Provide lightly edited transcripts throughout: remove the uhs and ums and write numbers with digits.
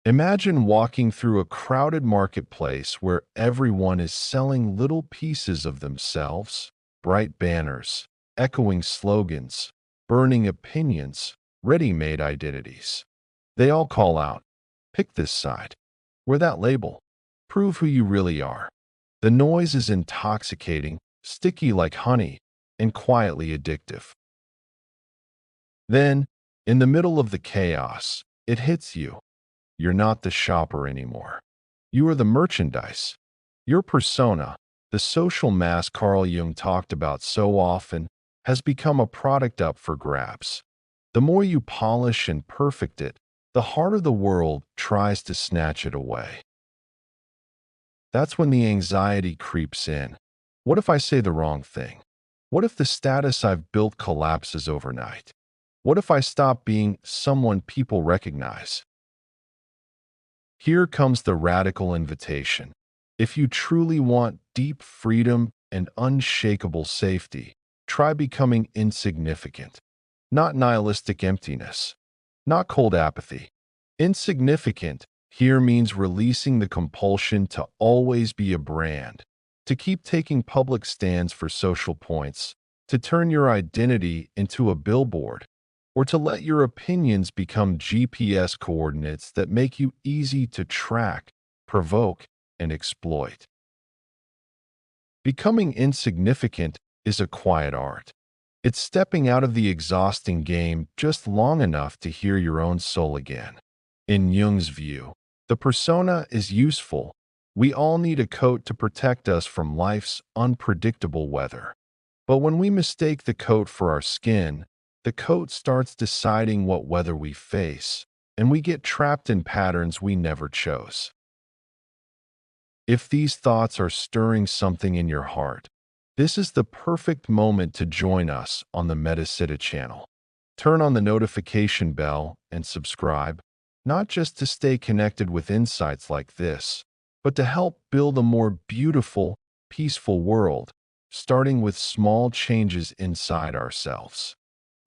Imagine walking through a crowded marketplace where everyone is selling little pieces of themselves, bright banners, echoing slogans, burning opinions, ready-made identities. They all call out, pick this side, wear that label, prove who you really are. The noise is intoxicating, sticky like honey, and quietly addictive. Then, in the middle of the chaos, it hits you. You're not the shopper anymore. You are the merchandise. Your persona, the social mask Carl Jung talked about so often, has become a product up for grabs. The more you polish and perfect it, the harder the world tries to snatch it away. That's when the anxiety creeps in. What if I say the wrong thing? What if the status I've built collapses overnight? What if I stop being someone people recognize? Here comes the radical invitation. If you truly want deep freedom and unshakable safety, try becoming insignificant. Not nihilistic emptiness, not cold apathy. Insignificant here means releasing the compulsion to always be a brand, to keep taking public stands for social points, to turn your identity into a billboard, or to let your opinions become GPS coordinates that make you easy to track, provoke, and exploit. Becoming insignificant is a quiet art. It's stepping out of the exhausting game just long enough to hear your own soul again. In Jung's view, the persona is useful. We all need a coat to protect us from life's unpredictable weather. But when we mistake the coat for our skin, the coat starts deciding what weather we face, and we get trapped in patterns we never chose. If these thoughts are stirring something in your heart, this is the perfect moment to join us on the Metasitta channel. Turn on the notification bell and subscribe, not just to stay connected with insights like this, but to help build a more beautiful, peaceful world, starting with small changes inside ourselves.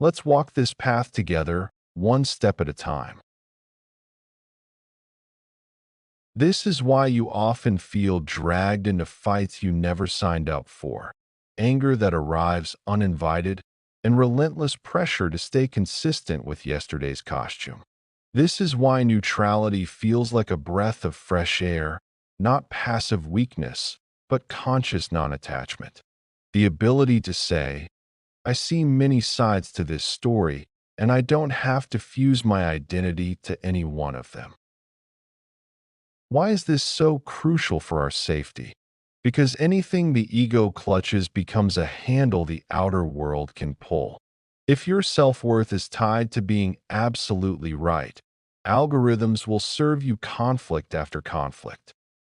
Let's walk this path together, one step at a time. This is why you often feel dragged into fights you never signed up for, anger that arrives uninvited, and relentless pressure to stay consistent with yesterday's costume. This is why neutrality feels like a breath of fresh air, not passive weakness, but conscious non-attachment. The ability to say, I see many sides to this story, and I don't have to fuse my identity to any one of them. Why is this so crucial for our safety? Because anything the ego clutches becomes a handle the outer world can pull. If your self-worth is tied to being absolutely right, algorithms will serve you conflict after conflict.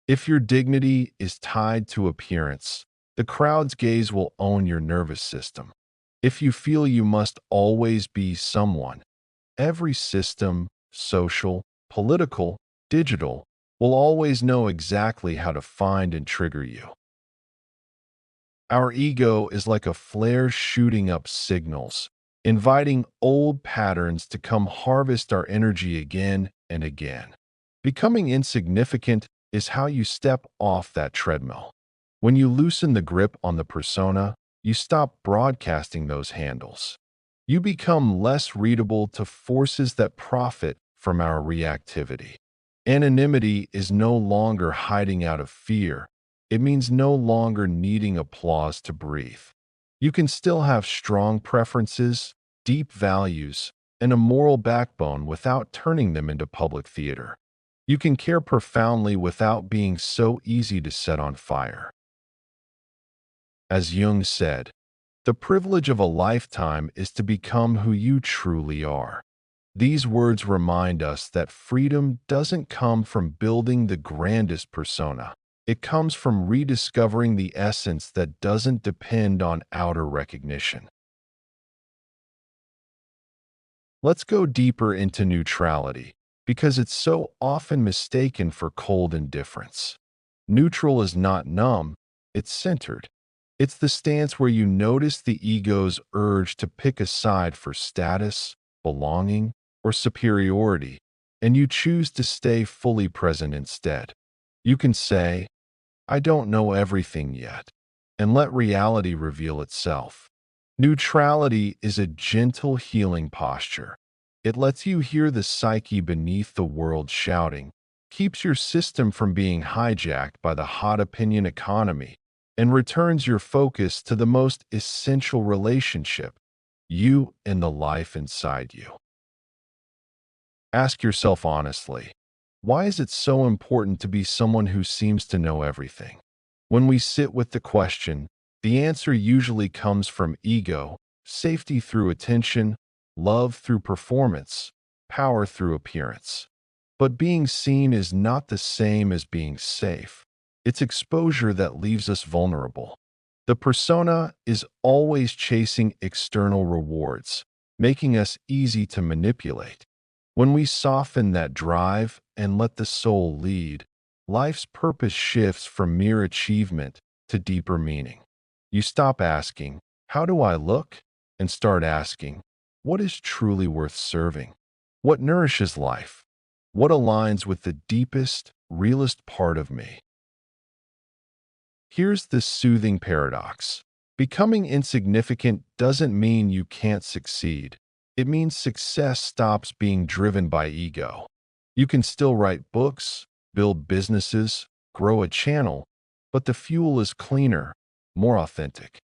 If your dignity is tied to appearance, the crowd's gaze will own your nervous system. If you feel you must always be someone, every system, social, political, digital, will always know exactly how to find and trigger you. Our ego is like a flare shooting up signals, inviting old patterns to come harvest our energy again and again. Becoming insignificant is how you step off that treadmill. When you loosen the grip on the persona, you stop broadcasting those handles. You become less readable to forces that profit from our reactivity. Anonymity is no longer hiding out of fear. It means no longer needing applause to breathe. You can still have strong preferences, deep values, and a moral backbone without turning them into public theater. You can care profoundly without being so easy to set on fire. As Jung said, the privilege of a lifetime is to become who you truly are. These words remind us that freedom doesn't come from building the grandest persona. It comes from rediscovering the essence that doesn't depend on outer recognition. Let's go deeper into neutrality, because it's so often mistaken for cold indifference. Neutral is not numb, it's centered. It's the stance where you notice the ego's urge to pick a side for status, belonging, or superiority, and you choose to stay fully present instead. You can say, I don't know everything yet, and let reality reveal itself. Neutrality is a gentle healing posture. It lets you hear the psyche beneath the world shouting, keeps your system from being hijacked by the hot opinion economy, and returns your focus to the most essential relationship, you and the life inside you. Ask yourself honestly, why is it so important to be someone who seems to know everything? When we sit with the question, the answer usually comes from ego, safety through attention, love through performance, power through appearance. But being seen is not the same as being safe. It's exposure that leaves us vulnerable. The persona is always chasing external rewards, making us easy to manipulate. When we soften that drive and let the soul lead, life's purpose shifts from mere achievement to deeper meaning. You stop asking, how do I look? And start asking, what is truly worth serving? What nourishes life? What aligns with the deepest, realest part of me? Here's the soothing paradox. Becoming insignificant doesn't mean you can't succeed. It means success stops being driven by ego. You can still write books, build businesses, grow a channel, but the fuel is cleaner, more authentic.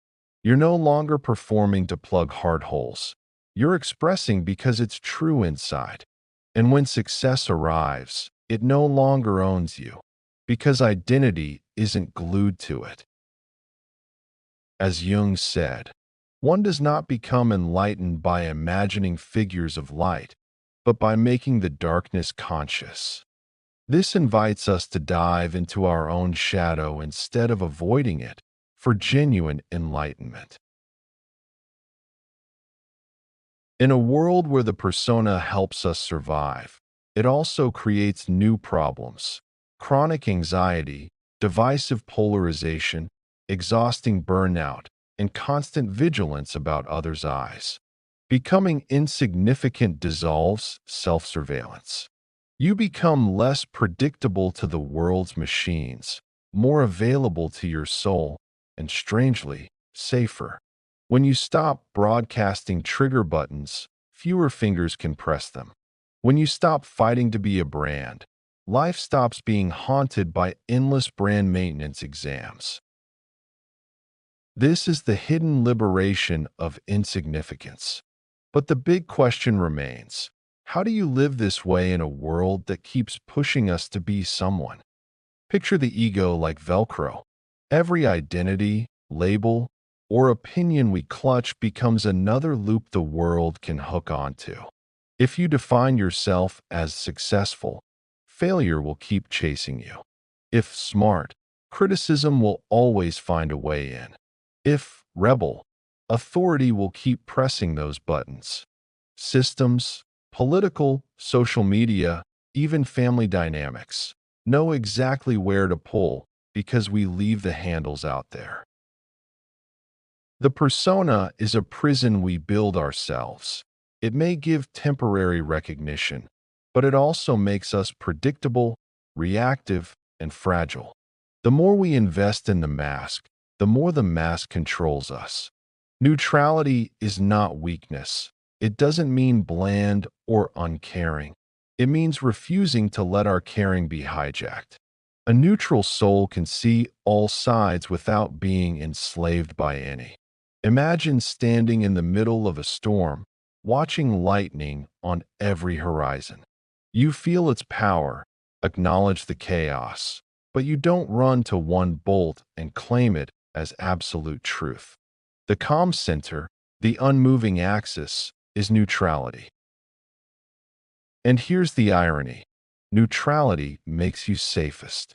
You're no longer performing to plug hard holes. You're expressing because it's true inside. And when success arrives, it no longer owns you, because identity isn't glued to it. As Jung said, one does not become enlightened by imagining figures of light, but by making the darkness conscious. This invites us to dive into our own shadow instead of avoiding it for genuine enlightenment. In a world where the persona helps us survive, it also creates new problems. Chronic anxiety, divisive polarization, exhausting burnout, and constant vigilance about others' eyes. Becoming insignificant dissolves self-surveillance. You become less predictable to the world's machines, more available to your soul, and strangely, safer. When you stop broadcasting trigger buttons, fewer fingers can press them. When you stop fighting to be a brand, life stops being haunted by endless brand maintenance exams. This is the hidden liberation of insignificance. But the big question remains, how do you live this way in a world that keeps pushing us to be someone? Picture the ego like Velcro. Every identity, label, or opinion we clutch becomes another loop the world can hook onto. If you define yourself as successful, failure will keep chasing you. If smart, criticism will always find a way in. If rebel, authority will keep pressing those buttons. Systems, political, social media, even family dynamics know exactly where to pull because we leave the handles out there. The persona is a prison we build ourselves. It may give temporary recognition, but it also makes us predictable, reactive, and fragile. The more we invest in the mask, the more the mask controls us. Neutrality is not weakness. It doesn't mean bland or uncaring. It means refusing to let our caring be hijacked. A neutral soul can see all sides without being enslaved by any. Imagine standing in the middle of a storm, watching lightning on every horizon. You feel its power, acknowledge the chaos, but you don't run to one bolt and claim it as absolute truth. The calm center, the unmoving axis, is neutrality. And here's the irony. Neutrality makes you safest.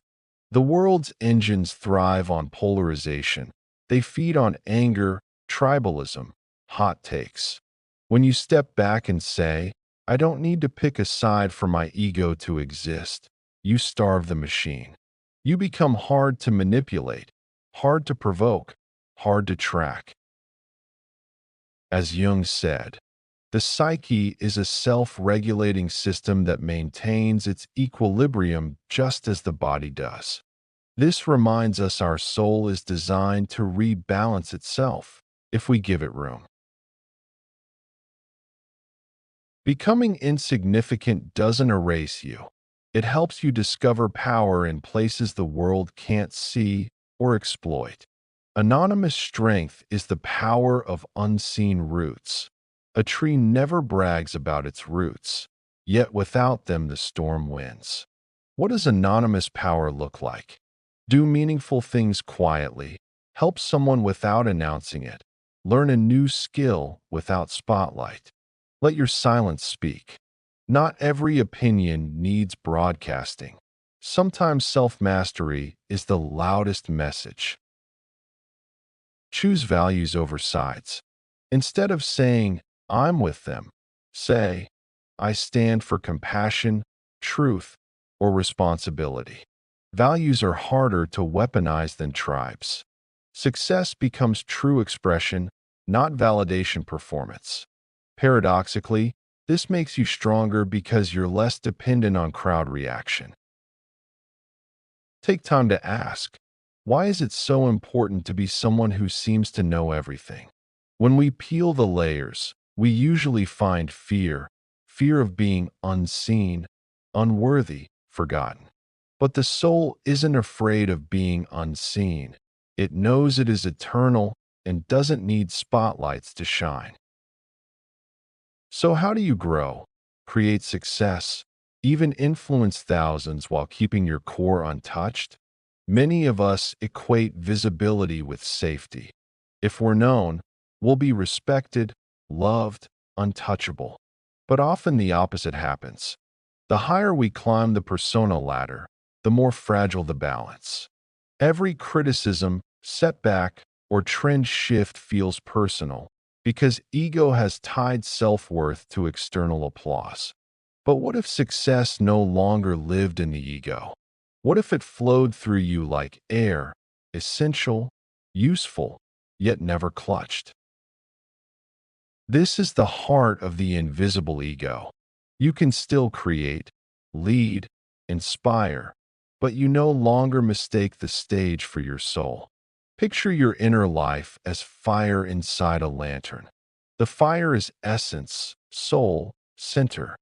The world's engines thrive on polarization. They feed on anger, tribalism, hot takes. When you step back and say, I don't need to pick a side for my ego to exist, you starve the machine. You become hard to manipulate, hard to provoke, hard to track. As Jung said, The psyche is a self-regulating system that maintains its equilibrium just as the body does. This reminds us our soul is designed to rebalance itself if we give it room. Becoming insignificant doesn't erase you. It helps you discover power in places the world can't see or exploit. Anonymous strength is the power of unseen roots. A tree never brags about its roots, yet without them the storm wins. What does anonymous power look like? Do meaningful things quietly, help someone without announcing it, learn a new skill without spotlight. Let your silence speak. Not every opinion needs broadcasting. Sometimes self-mastery is the loudest message. Choose values over sides. Instead of saying, I'm with them, say, I stand for compassion, truth, or responsibility. Values are harder to weaponize than tribes. Success becomes true expression, not validation performance. Paradoxically, this makes you stronger because you're less dependent on crowd reaction. Take time to ask, why is it so important to be someone who seems to know everything? When we peel the layers, we usually find fear of being unseen, unworthy, forgotten. But the soul isn't afraid of being unseen. It knows it is eternal and doesn't need spotlights to shine. So how do you grow, create success, even influence thousands while keeping your core untouched? Many of us equate visibility with safety. If we're known, we'll be respected, loved, untouchable. But often the opposite happens. The higher we climb the persona ladder, the more fragile the balance. Every criticism, setback, or trend shift feels personal because ego has tied self-worth to external applause. But what if success no longer lived in the ego? What if it flowed through you like air, essential, useful, yet never clutched? This is the heart of the invisible ego. You can still create, lead, inspire, but you no longer mistake the stage for your soul. Picture your inner life as fire inside a lantern. The fire is essence, soul, center.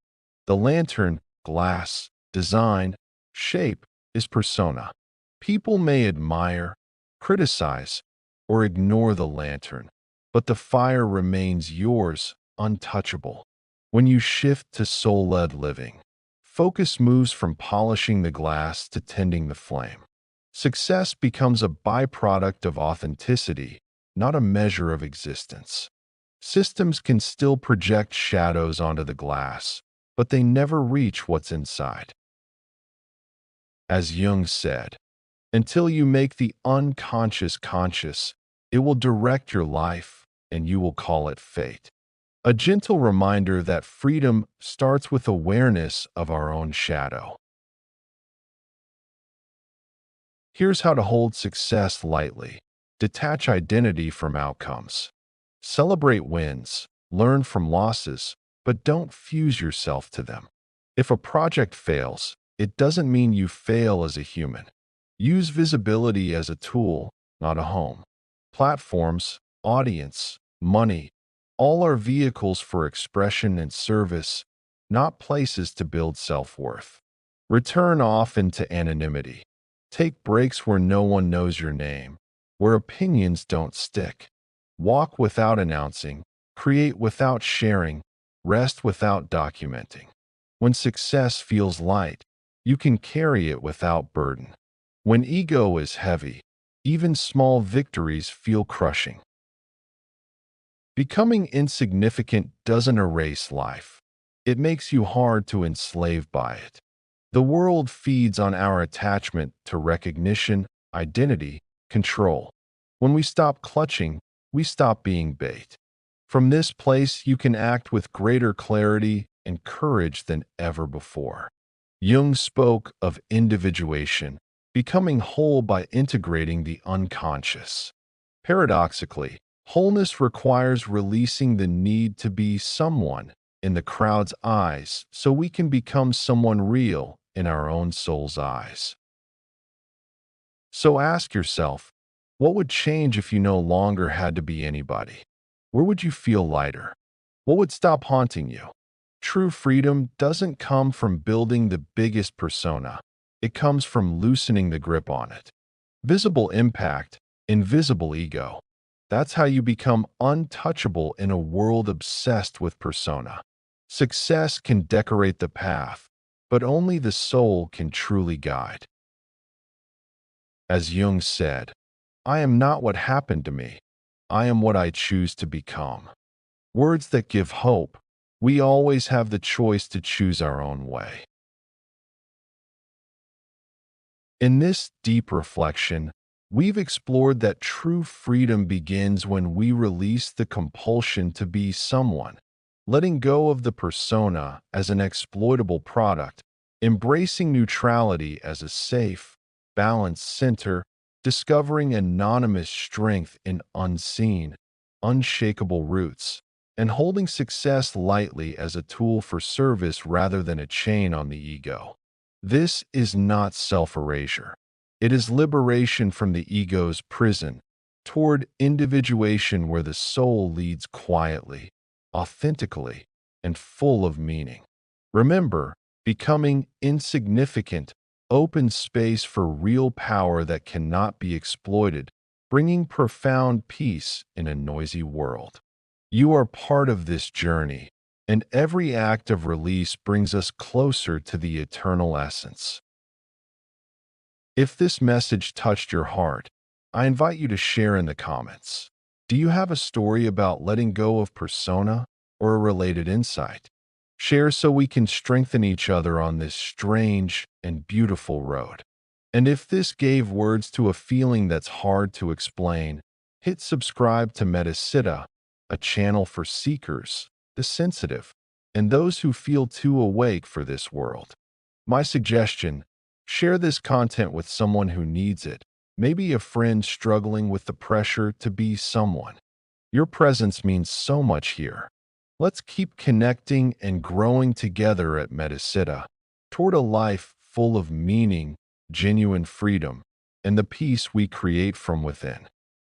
The lantern, glass, design, shape, is persona. People may admire, criticize, or ignore the lantern, but the fire remains yours, untouchable. When you shift to soul-led living, focus moves from polishing the glass to tending the flame. Success becomes a byproduct of authenticity, not a measure of existence. Systems can still project shadows onto the glass, but they never reach what's inside. As Jung said, until you make the unconscious conscious, it will direct your life, and you will call it fate. A gentle reminder that freedom starts with awareness of our own shadow. Here's how to hold success lightly. Detach identity from outcomes. Celebrate wins, learn from losses, but don't fuse yourself to them. If a project fails, it doesn't mean you fail as a human. Use visibility as a tool, not a home. Platforms, audience, money, all are vehicles for expression and service, not places to build self-worth. Return often to anonymity. Take breaks where no one knows your name, where opinions don't stick. Walk without announcing, create without sharing, rest without documenting. When success feels light, you can carry it without burden. When ego is heavy, even small victories feel crushing. Becoming insignificant doesn't erase life. It makes you hard to enslave by it. The world feeds on our attachment to recognition, identity, control. When we stop clutching, we stop being bait. From this place, you can act with greater clarity and courage than ever before. Jung spoke of individuation, becoming whole by integrating the unconscious. Paradoxically, Wholeness requires releasing the need to be someone in the crowd's eyes so we can become someone real in our own soul's eyes. So ask yourself, what would change if you no longer had to be anybody? Where would you feel lighter? What would stop haunting you? True freedom doesn't come from building the biggest persona. It comes from loosening the grip on it. Visible impact, invisible ego. That's how you become untouchable in a world obsessed with persona. Success can decorate the path, but only the soul can truly guide. As Jung said, I am not what happened to me. I am what I choose to become. Words that give hope. We always have the choice to choose our own way. In this deep reflection, we've explored that true freedom begins when we release the compulsion to be someone, letting go of the persona as an exploitable product, embracing neutrality as a safe, balanced center, discovering anonymous strength in unseen, unshakable roots, and holding success lightly as a tool for service rather than a chain on the ego. This is not self-erasure. It is liberation from the ego's prison toward individuation where the soul leads quietly, authentically, and full of meaning. Remember, becoming insignificant opens space for real power that cannot be exploited, bringing profound peace in a noisy world. You are part of this journey, and every act of release brings us closer to the eternal essence. If this message touched your heart, I invite you to share in the comments. Do you have a story about letting go of persona or a related insight? Share so we can strengthen each other on this strange and beautiful road. And if this gave words to a feeling that's hard to explain, hit subscribe to Metasitta, a channel for seekers, the sensitive, and those who feel too awake for this world. My suggestion: share this content with someone who needs it, maybe a friend struggling with the pressure to be someone. Your presence means so much here. Let's keep connecting and growing together at Metasitta toward a life full of meaning, genuine freedom, and the peace we create from within.